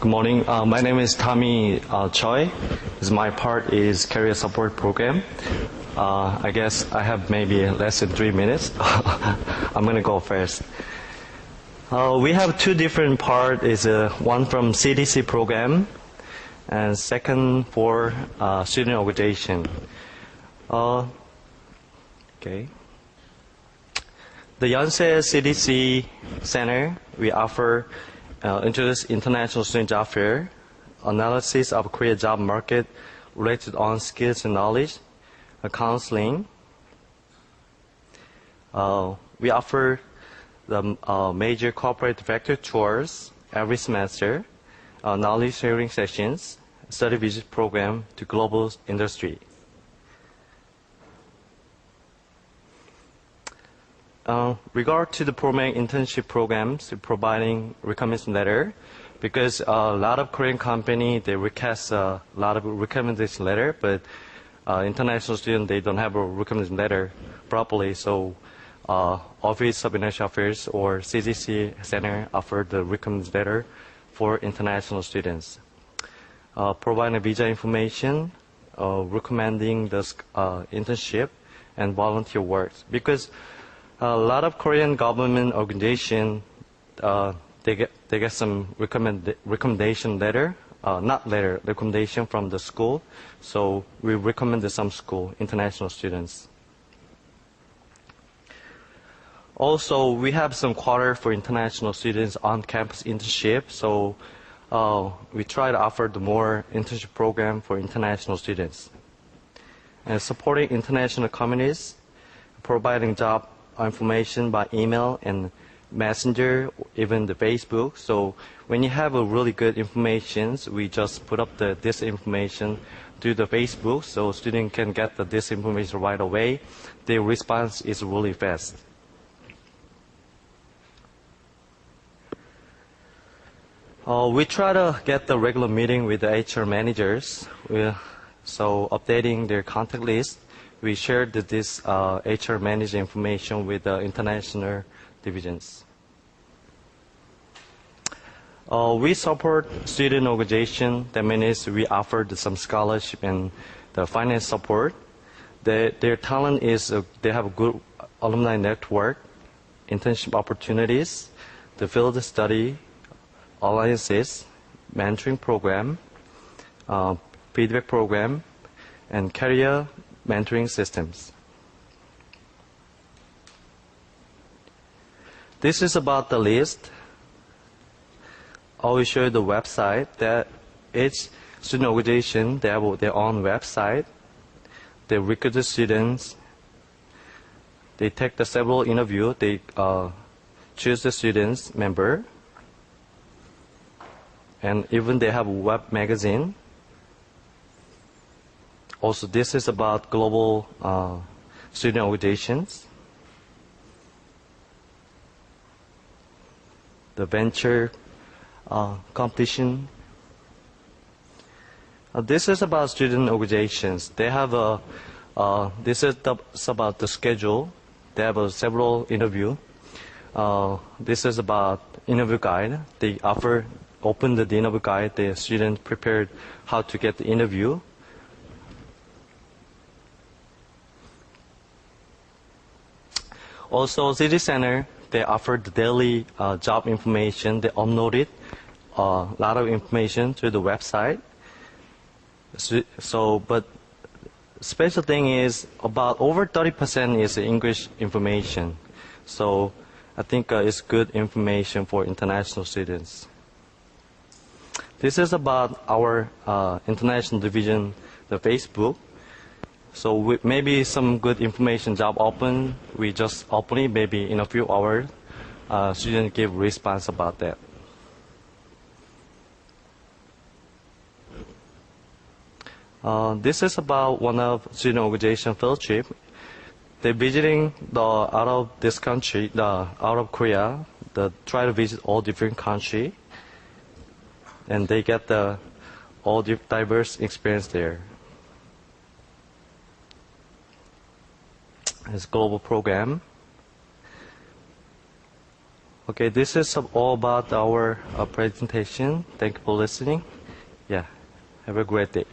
Good morning. My name is Tommy Choi. My part is Career Support Program. I guess I have maybe less than 3 minutes. I'm going to go first. We have two different parts. Is one from CDC program, and second for student organization. Okay. The Yonsei CDC Center, we offer introduce international student job fair, analysis of Korea job market related on skills and knowledge, counseling. We offer the major corporate director tours every semester, knowledge sharing sessions, study visit program to global industry. Regard to the promoting internship programs, providing recommendation letter, because a lot of Korean company they request a lot of recommendation letter, but international students they don't have a recommendation letter properly. So Office of International Affairs or CDC Center offer the recommendation letter for international students. Providing visa information, recommending the internship and volunteer work, because a lot of Korean government organization, they get some recommendation letter, not letter, recommendation from the school. So we recommend some school, international students. Also, we have some quarter for international students on campus internship. So we try to offer the more internship program for international students. And supporting international communities, providing job information by email and messenger, even the Facebook. So when you have a really good information, we just put up this information to the Facebook so students can get this information right away. The response is really fast. We try to get the regular meeting with the HR managers. So updating their contact list. We shared this HR manager information with the international divisions. We support student organization. That means we offered some scholarship and the finance support. Their talent is they have a good alumni network, internship opportunities, the field study, alliances, mentoring program, feedback program, and career mentoring systems. This is about the list. I will show you the website that each student organization, they have their own website. They recruit the students. They take the several interview. They choose the students member. And even they have a web magazine. Also, this is about global student organizations. The venture competition. This is about student organizations. They have this is about the schedule. They have several interview. This is about interview guide. They open the interview guide. The student prepared how to get the interview. Also, City Center, they offer the daily job information. They uploaded a lot of information to the website. But special thing is about over 30% is English information. So I think it's good information for international students. This is about our international division, the Facebook. So maybe some good information job open. We just open it maybe in a few hours. Students give response about that. This is about one of student organization field trip. They're visiting out of this country, out of Korea. They try to visit all different country, and they get all the diverse experience there. It's a global program. Okay, this is all about our presentation. Thank you for listening. Yeah, have a great day.